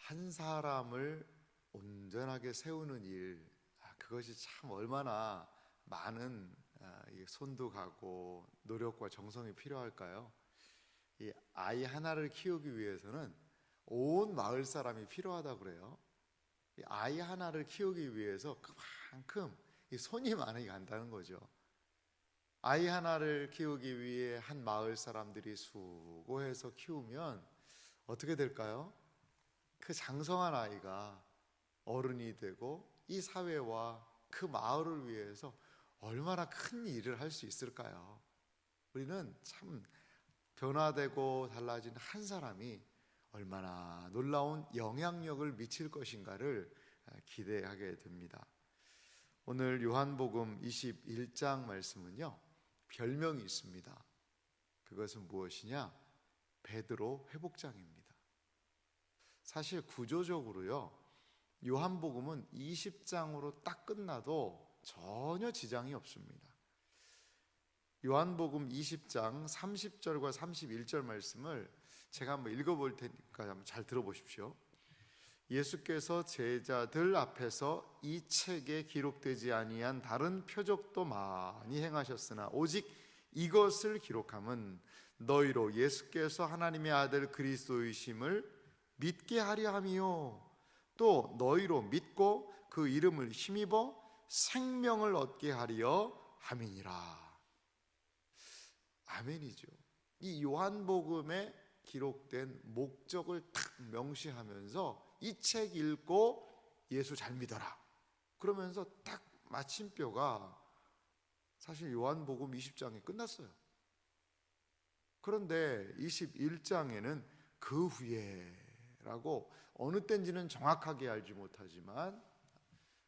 한 사람을 온전하게 세우는 일, 그것이 참 얼마나 많은 손도 가고 노력과 정성이 필요할까요? 이 아이 하나를 키우기 위해서는 온 마을 사람이 필요하다고 그래요. 이 아이 하나를 키우기 위해서 그만큼 이 손이 많이 간다는 거죠. 아이 하나를 키우기 위해 한 마을 사람들이 수고해서 키우면 어떻게 될까요? 그 장성한 아이가 어른이 되고 이 사회와 그 마을을 위해서 얼마나 큰 일을 할 수 있을까요? 우리는 참 변화되고 달라진 한 사람이 얼마나 놀라운 영향력을 미칠 것인가를 기대하게 됩니다. 오늘 요한복음 21장 말씀은요, 별명이 있습니다. 그것은 무엇이냐? 베드로 회복장입니다. 사실 구조적으로요, 요한복음은 20장으로 딱 끝나도 전혀 지장이 없습니다. 요한복음 20장 30절과 31절 말씀을 제가 한번 읽어볼 테니까 한번 잘 들어보십시오. 예수께서 제자들 앞에서 이 책에 기록되지 아니한 다른 표적도 많이 행하셨으나 오직 이것을 기록함은 너희로 예수께서 하나님의 아들 그리스도이심을 믿게 하려 함이요 또 너희로 믿고 그 이름을 힘입어 생명을 얻게 하려 함이니라. 아멘이죠. 이 요한복음에 기록된 목적을 딱 명시하면서 이 책 읽고 예수 잘 믿어라 그러면서 딱 마침표가 사실 요한복음 20장에 끝났어요. 그런데 21장에는 그 후에라고 어느 때인지는 정확하게 알지 못하지만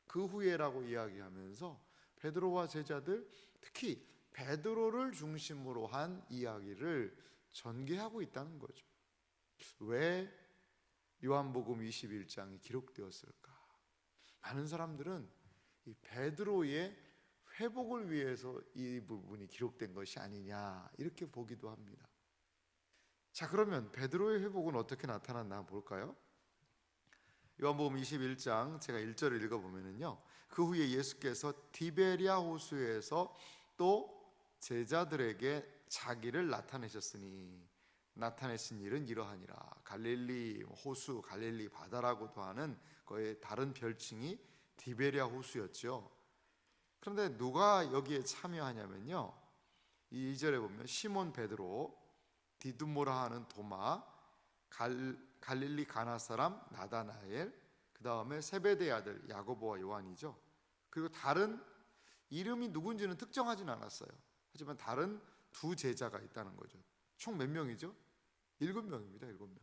그 후에라고 이야기하면서 베드로와 제자들, 특히 베드로를 중심으로 한 이야기를 전개하고 있다는 거죠. 왜 요한복음 21장이 기록되었을까? 많은 사람들은 이 베드로의 회복을 위해서 이 부분이 기록된 것이 아니냐 이렇게 보기도 합니다. 자, 그러면 베드로의 회복은 어떻게 나타났나 볼까요? 요한복음 21장 제가 1절을 읽어보면요, 그 후에 예수께서 디베랴 호수에서 또 제자들에게 자기를 나타내셨으니 나타내신 일은 이러하니라. 갈릴리 호수, 갈릴리 바다라고도 하는 거의 다른 별칭이 디베랴 호수였죠. 그런데 누가 여기에 참여하냐면요, 이 2절에 보면 시몬 베드로, 디두모라 하는 도마, 갈릴리 가나 사람 나다나엘, 그 다음에 세베대의 아들 야고보와 요한이죠. 그리고 다른 이름이 누군지는 특정하진 않았어요. 하지만 다른 두 제자가 있다는 거죠. 총 몇 명이죠? 7명입니다. 7명.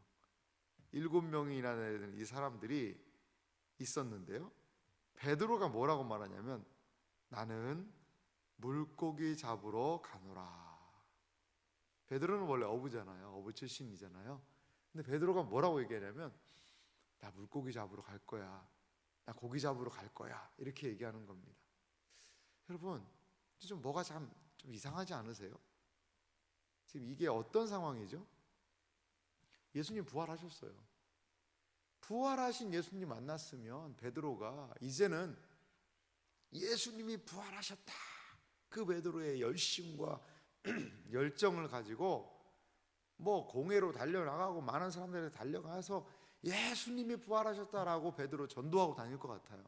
7명이나 되는 이 사람들이 있었는데요, 베드로가 뭐라고 말하냐면 나는 물고기 잡으러 가노라. 베드로는 원래 어부잖아요. 어부 출신이잖아요. 근데 베드로가 뭐라고 얘기하냐면 나 물고기 잡으러 갈 거야, 나 고기 잡으러 갈 거야, 이렇게 얘기하는 겁니다. 여러분, 좀 뭐가 좀 이상하지 않으세요? 지금 이게 어떤 상황이죠? 예수님 부활하셨어요. 부활하신 예수님 만났으면 베드로가 이제는 예수님이 부활하셨다, 그 베드로의 열심과 열정을 가지고 뭐 공회로 달려나가고 많은 사람들이 달려가서 예수님이 부활하셨다라고 베드로 전도하고 다닐 것 같아요.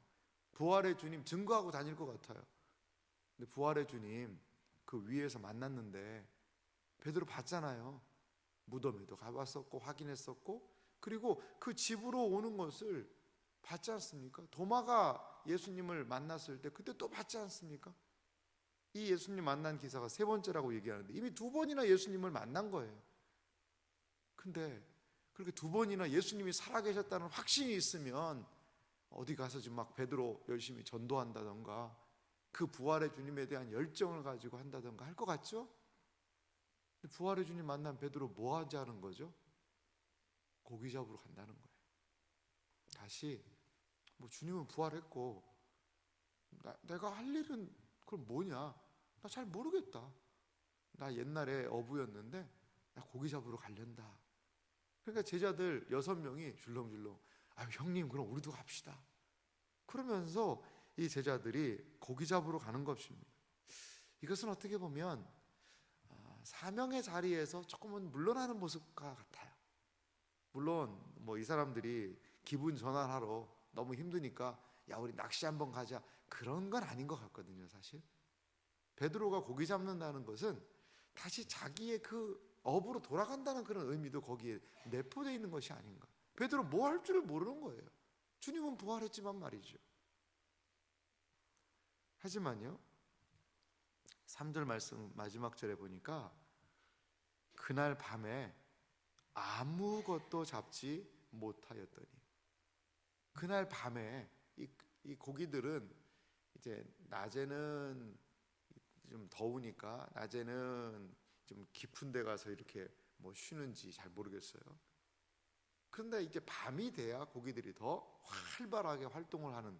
부활의 주님 증거하고 다닐 것 같아요. 근데 부활의 주님 그 위에서 만났는데 베드로 봤잖아요. 무덤에도 가봤었고 확인했었고, 그리고 그 집으로 오는 것을 봤지 않습니까? 도마가 예수님을 만났을 때 그때 또 봤지 않습니까? 이 예수님 만난 기사가 세 번째라고 얘기하는데 이미 두 번이나 예수님을 만난 거예요. 근데 그렇게 두 번이나 예수님이 살아계셨다는 확신이 있으면 어디 가서 지금 막 베드로 열심히 전도한다던가 그 부활의 주님에 대한 열정을 가지고 한다던가 할 것 같죠? 부활의 주님 만난 베드로 뭐 하자는 거죠? 고기 잡으러 간다는 거예요. 다시 뭐 주님은 부활했고 내가 할 일은 그럼 뭐냐? 나 잘 모르겠다. 나 옛날에 어부였는데 나 고기 잡으러 갈련다. 그러니까 제자들 6명이 줄렁줄렁 형님 그럼 우리도 갑시다. 그러면서 이 제자들이 고기 잡으러 가는 것입니다. 이것은 어떻게 보면 사명의 자리에서 조금은 물러나는 모습과 같아요. 물론 뭐 이 사람들이 기분 전환하러 너무 힘드니까 야 우리 낚시 한번 가자 그런 건 아닌 것 같거든요. 사실 베드로가 고기 잡는다는 것은 다시 자기의 그 업으로 돌아간다는 그런 의미도 거기에 내포되어 있는 것이 아닌가. 베드로 뭐 할 줄을 모르는 거예요. 주님은 부활했지만 말이죠. 하지만요 3절 말씀 마지막 절에 보니까 그날 밤에 아무것도 잡지 못하였더니, 그날 밤에 이 고기들은 이제 낮에는 좀 더우니까 낮에는 좀 깊은 데 가서 이렇게 뭐 쉬는지 잘 모르겠어요. 그런데 이제 밤이 돼야 고기들이 더 활발하게 활동을 하는,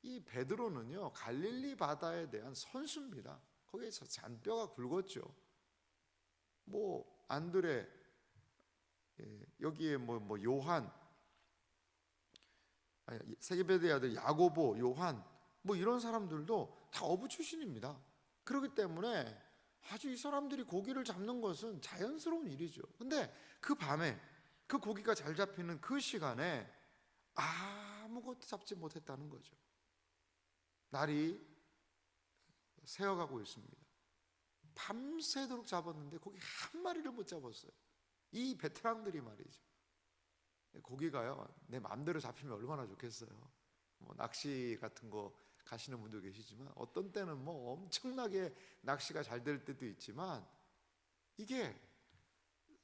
이 베드로는요 갈릴리 바다에 대한 선수입니다. 거기에서 잔뼈가 굵었죠. 뭐 안드레, 여기에 뭐 요한, 세베대의 아들 야고보, 요한, 뭐 이런 사람들도 다 어부 출신입니다. 그렇기 때문에 아주 이 사람들이 고기를 잡는 것은 자연스러운 일이죠. 근데 그 밤에 그 고기가 잘 잡히는 그 시간에 아무것도 잡지 못했다는 거죠. 날이 새어가고 있습니다. 밤새도록 잡았는데 고기 한 마리를 못 잡았어요. 이 베테랑들이 말이죠. 고기가요 내 마음대로 잡히면 얼마나 좋겠어요. 뭐 낚시 같은 거 가시는 분도 계시지만 어떤 때는 뭐 엄청나게 낚시가 잘 될 때도 있지만 이게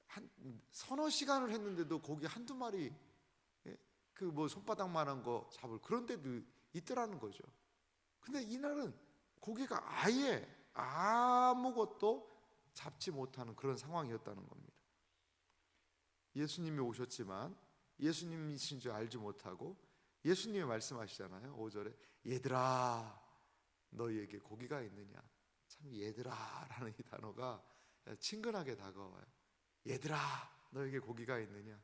한 서너 시간을 했는데도 고기 한두 마리, 그 뭐 손바닥만한 거 잡을 그런 데도 있더라는 거죠. 근데 이날은 고기가 아예 아무것도 잡지 못하는 그런 상황이었다는 겁니다. 예수님이 오셨지만 예수님이신 줄 알지 못하고 예수님이 말씀하시잖아요. 5절에 얘들아 너희에게 고기가 있느냐. 참 얘들아 라는 이 단어가 친근하게 다가와요. 얘들아 너에게 고기가 있느냐.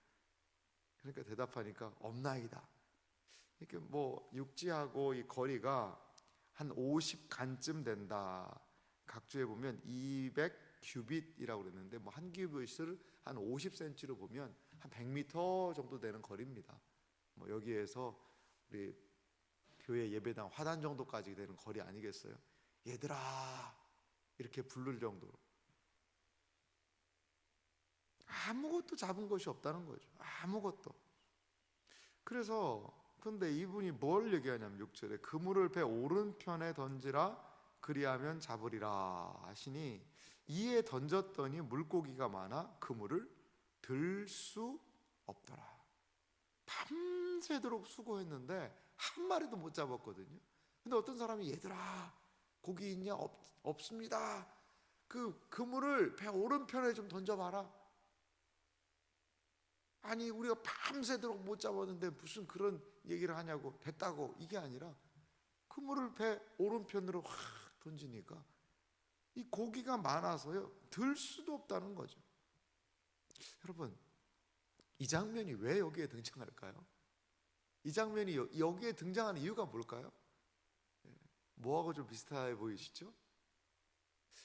그러니까 대답하니까 없나이다. 이렇게 뭐 육지하고 이 거리가 한 50간쯤 된다. 각주에 보면 200규빗이라고 그랬는데 뭐 한 규빗을 한 50cm로 보면 한 100m 정도 되는 거리입니다. 뭐 여기에서 우리 교회 예배당 화단 정도까지 되는 거리 아니겠어요? 얘들아 이렇게 부를 정도로 아무것도 잡은 것이 없다는 거죠. 아무것도. 그래서 근데 이분이 뭘 얘기하냐면 6절에 그물을 배 오른편에 던지라 그리하면 잡으리라 하시니 이에 던졌더니 물고기가 많아 그물을 들 수 없더라. 밤새도록 수고했는데 한 마리도 못 잡았거든요. 근데 어떤 사람이 얘들아 고기 있냐? 없습니다. 그 그물을 배 오른편에 좀 던져봐라. 아니 우리가 밤새도록 못 잡았는데 무슨 그런 얘기를 하냐고. 됐다고. 이게 아니라 그물을 배 오른편으로 확 던지니까 이 고기가 많아서요 들 수도 없다는 거죠. 여러분 이 장면이 왜 여기에 등장할까요? 이 장면이 여기에 등장하는 이유가 뭘까요? 뭐하고 좀 비슷해 보이시죠?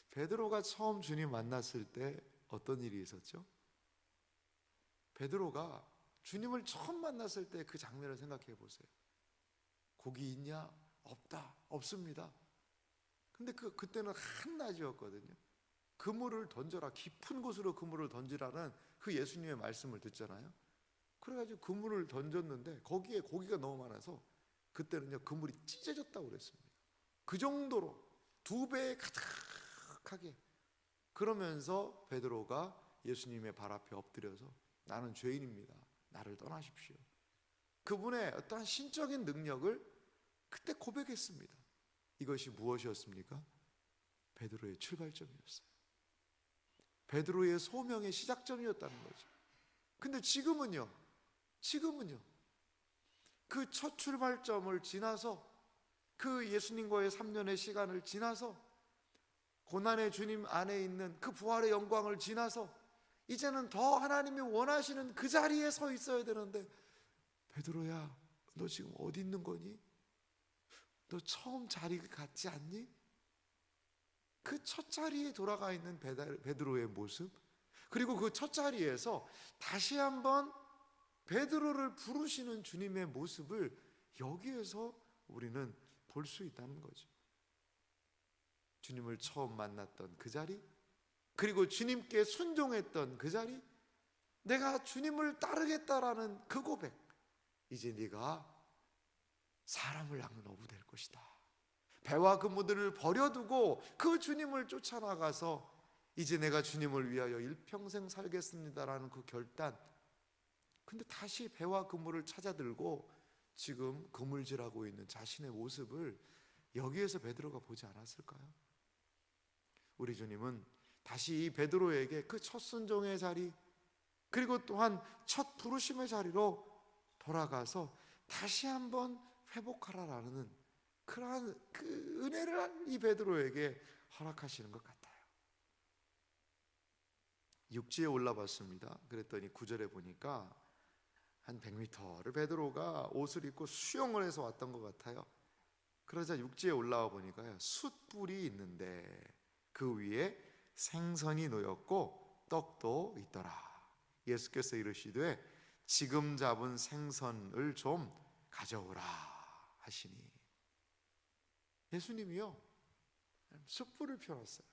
베드로가 처음 주님 만났을 때 어떤 일이 있었죠? 베드로가 주님을 처음 만났을 때 그 장면을 생각해 보세요. 고기 있냐? 없다. 없습니다. 근데 그때는 한낮이었거든요. 그물을 던져라. 깊은 곳으로 그물을 던지라는 그 예수님의 말씀을 듣잖아요. 그래가지고 그물을 던졌는데 거기에 고기가 너무 많아서 그때는요 그물이 찢어졌다고 그랬습니다. 그 정도로 2배 가득하게. 그러면서 베드로가 예수님의 발 앞에 엎드려서 나는 죄인입니다. 나를 떠나십시오. 그분의 어떠한 신적인 능력을 그때 고백했습니다. 이것이 무엇이었습니까? 베드로의 출발점이었어요. 베드로의 소명의 시작점이었다는 거죠. 근데 지금은요 그 첫 출발점을 지나서 그 예수님과의 3년의 시간을 지나서 고난의 주님 안에 있는 그 부활의 영광을 지나서 이제는 더 하나님이 원하시는 그 자리에 서 있어야 되는데 베드로야, 너 지금 어디 있는 거니? 너 처음 자리 같지 않니? 그 첫 자리에 돌아가 있는 베드로의 모습, 그리고 그 첫 자리에서 다시 한번 베드로를 부르시는 주님의 모습을 여기에서 우리는 볼 수 있다는 거죠. 주님을 처음 만났던 그 자리, 그리고 주님께 순종했던 그 자리, 내가 주님을 따르겠다라는 그 고백, 이제 네가 사람을 낚는 어부 될 것이다. 배와 그무들을 버려두고 그 주님을 쫓아나가서 이제 내가 주님을 위하여 일평생 살겠습니다라는 그 결단. 근데 다시 배와 그물을 찾아들고 지금 그물질하고 있는 자신의 모습을 여기에서 베드로가 보지 않았을까요? 우리 주님은 다시 이 베드로에게 그 첫 순종의 자리, 그리고 또한 첫 부르심의 자리로 돌아가서 다시 한번 회복하라라는 그러한 그 은혜를 이 베드로에게 허락하시는 것 같아요. 육지에 올라봤습니다. 그랬더니 9절에 보니까 한 100m를 베드로가 옷을 입고 수영을 해서 왔던 것 같아요. 그러자 육지에 올라와 보니까요, 숯불이 있는데 그 위에 생선이 놓였고 떡도 있더라. 예수께서 이르시되 지금 잡은 생선을 좀 가져오라 하시니, 예수님이요 숯불을 펴놨어요.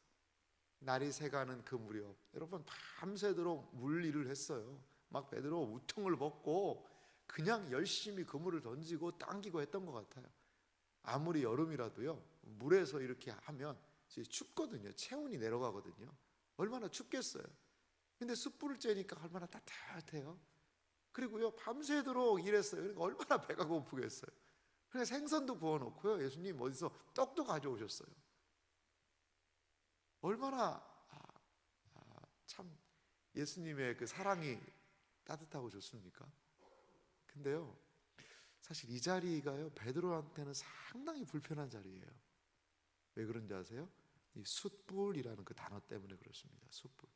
날이 새가는 그 무렵, 여러분 밤새도록 물일을 했어요. 막 베드로 우통을 벗고 그냥 열심히 그물을 던지고 당기고 했던 것 같아요. 아무리 여름이라도요, 물에서 이렇게 하면 춥거든요. 체온이 내려가거든요. 얼마나 춥겠어요. 근데 숯불을 쬐니까 얼마나 따뜻해요. 그리고요, 밤새도록 일했어요. 그러니까 얼마나 배가 고프겠어요. 그래서 생선도 구워놓고요, 예수님 어디서 떡도 가져오셨어요. 얼마나 참 예수님의 그 사랑이 따뜻하고 좋습니까? 근데요, 사실 이 자리가요, 베드로한테는 상당히 불편한 자리예요. 왜 그런지 아세요? 이 숯불이라는 그 단어 때문에 그렇습니다. 숯불.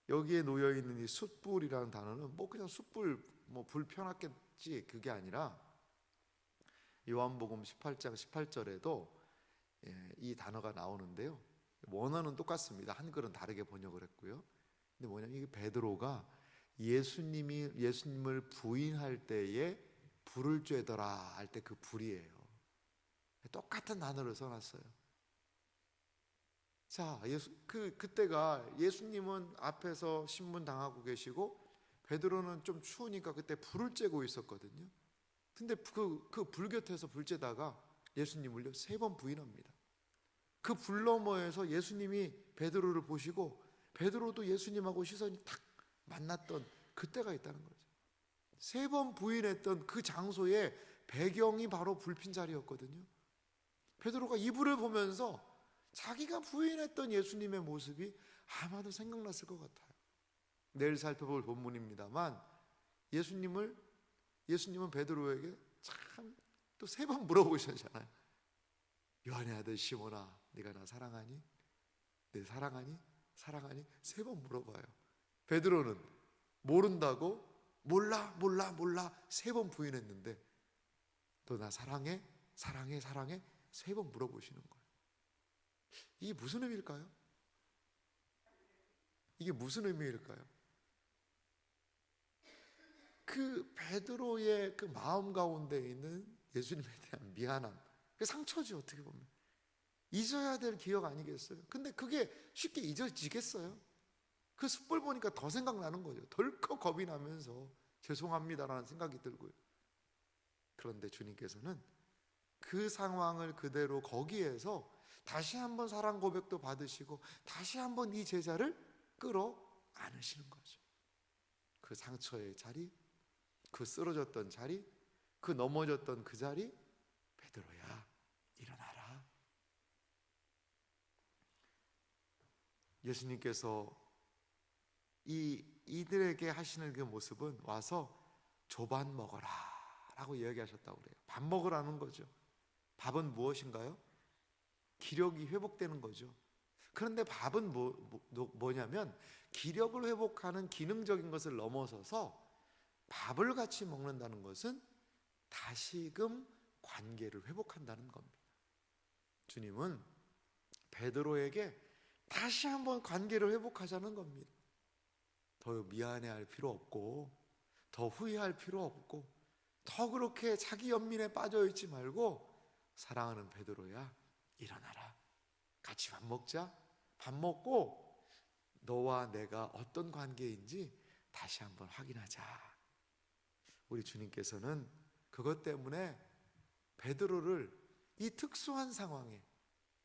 여기에 놓여 있는 이 숯불이라는 단어는 뭐 그냥 숯불, 뭐 불 펴놨겠지, 그게 아니라 요한복음 18장 18절에도 이 단어가 나오는데요, 원어는 똑같습니다. 한글은 다르게 번역을 했고요. 근데 뭐냐면 이게 베드로가 예수님을 부인할 때에 불을 쬐더라 할 때 그 불이에요. 똑같은 단어를 써놨어요. 자, 그때가 예수님은 앞에서 신문 당하고 계시고 베드로는 좀 추우니까 그때 불을 쬐고 있었거든요. 근데 그 불 곁에서 불 쬐다가 예수님을요 3번 부인합니다. 그 불 너머에서 예수님이 베드로를 보시고 베드로도 예수님하고 시선이 탁 만났던 그때가 있다는 거죠. 3번 부인했던 그 장소의 배경이 바로 불핀 자리였거든요. 베드로가 이 불을 보면서 자기가 부인했던 예수님의 모습이 아마도 생각났을 것 같아요. 내일 살펴볼 본문입니다만 예수님은 베드로에게 참 또 3번 물어보셨잖아요. 요한의 아들 시몬아, 네가 나 사랑하니? 네, 사랑하니? 사랑하니? 3번 물어봐요. 베드로는 모른다고 몰라 3번 부인했는데 너 나 사랑해? 사랑해? 3번 물어보시는 거예요. 이게 무슨 의미일까요? 이게 무슨 의미일까요? 그 베드로의 그 마음 가운데 있는 예수님에 대한 미안함, 그 상처죠. 어떻게 보면 잊어야 될 기억 아니겠어요? 근데 그게 쉽게 잊어지겠어요? 그 숯불 보니까 더 생각나는 거죠. 덜컥 겁이 나면서 죄송합니다라는 생각이 들고요. 그런데 주님께서는 그 상황을 그대로 거기에서 다시 한번 사랑 고백도 받으시고 다시 한번 이 제자를 끌어 안으시는 거죠. 그 상처의 자리, 그 쓰러졌던 자리, 그 넘어졌던 그 자리, 베드로야 일어나라. 예수님께서 이들에게 하시는 그 모습은 와서 조반 먹어라 라고 이야기하셨다고 그래요. 밥 먹으라는 거죠. 밥은 무엇인가요? 기력이 회복되는 거죠. 그런데 밥은 뭐냐면 기력을 회복하는 기능적인 것을 넘어서서 밥을 같이 먹는다는 것은 다시금 관계를 회복한다는 겁니다. 주님은 베드로에게 다시 한번 관계를 회복하자는 겁니다. 더 미안해할 필요 없고, 더 후회할 필요 없고, 더 그렇게 자기 연민에 빠져있지 말고, 사랑하는 베드로야, 일어나라. 같이 밥 먹자. 밥 먹고 너와 내가 어떤 관계인지 다시 한번 확인하자. 우리 주님께서는 그것 때문에 베드로를 이 특수한 상황에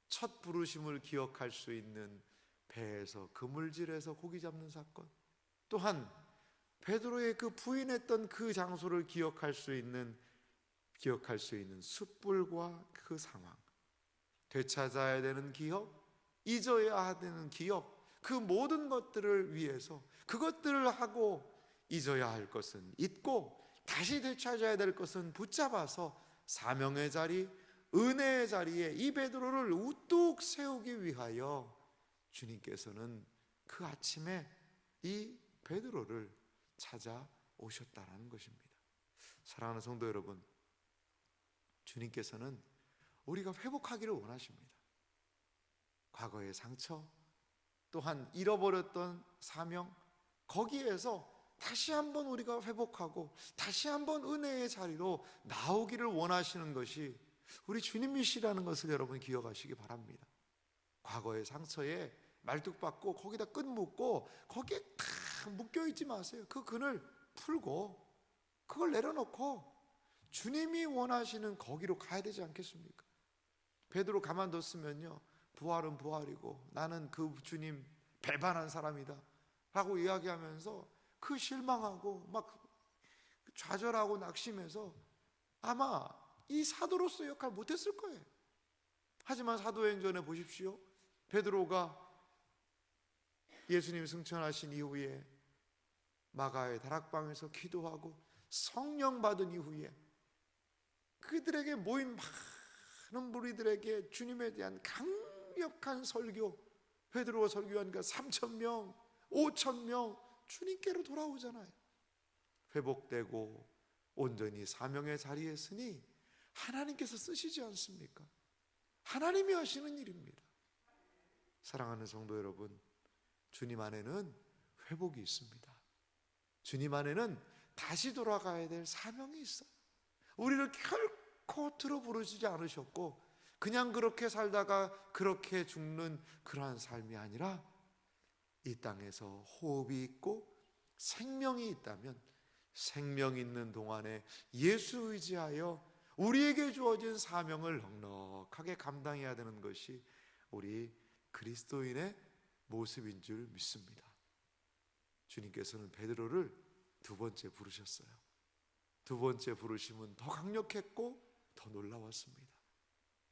첫 부르심을 기억할 수 있는 배에서 그물질에서 고기 잡는 사건, 또한 베드로의 그 부인했던 그 장소를 기억할 수 있는 숯불과 그 상황, 되찾아야 되는 기억, 잊어야 되는 기억, 그 모든 것들을 위해서 그것들을 하고 잊어야 할 것은 잊고 다시 되찾아야 될 것은 붙잡아서 사명의 자리, 은혜의 자리에 이 베드로를 우뚝 세우기 위하여 주님께서는 그 아침에 이 베드로를 찾아오셨다라는 것입니다. 사랑하는 성도 여러분, 주님께서는 우리가 회복하기를 원하십니다. 과거의 상처, 또한 잃어버렸던 사명, 거기에서 다시 한번 우리가 회복하고 다시 한번 은혜의 자리로 나오기를 원하시는 것이 우리 주님이시라는 것을 여러분 기억하시기 바랍니다. 과거의 상처에 말뚝박고 거기다 끈 묶고 거기에 다 묶여있지 마세요. 그 근을 풀고 그걸 내려놓고 주님이 원하시는 거기로 가야 되지 않겠습니까? 베드로 가만뒀으면요, 부활은 부활이고 나는 그 주님 배반한 사람이다 라고 이야기하면서 그 실망하고 막 좌절하고 낙심해서 아마 이 사도로서 역할 못했을 거예요. 하지만 사도행전에 보십시오. 베드로가 예수님 승천하신 이후에 마가의 다락방에서 기도하고 성령 받은 이후에 그들에게 모인 많은 무리들에게 주님에 대한 강력한 설교, 베드로가 설교하니까 3,000명, 5,000명 주님께로 돌아오잖아요. 회복되고 온전히 사명의 자리에 서니 하나님께서 쓰시지 않습니까? 하나님이 하시는 일입니다. 사랑하는 성도 여러분, 주님 안에는 회복이 있습니다. 주님 안에는 다시 돌아가야 될 사명이 있어요. 우리를 결코 들어 부르시지 않으셨고 그냥 그렇게 살다가 그렇게 죽는 그러한 삶이 아니라 이 땅에서 호흡이 있고 생명이 있다면 생명 있는 동안에 예수 의지하여 우리에게 주어진 사명을 넉넉하게 감당해야 되는 것이 우리 그리스도인의 모습인 줄 믿습니다. 주님께서는 베드로를 두 번째 부르셨어요. 두 번째 부르심은 더 강력했고 더 놀라웠습니다.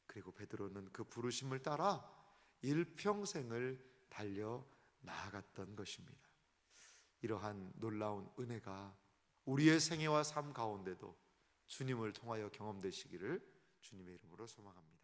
그리고 베드로는 그 부르심을 따라 일평생을 달려 나아갔던 것입니다. 이러한 놀라운 은혜가 우리의 생애와 삶 가운데도 주님을 통하여 경험되시기를 주님의 이름으로 소망합니다.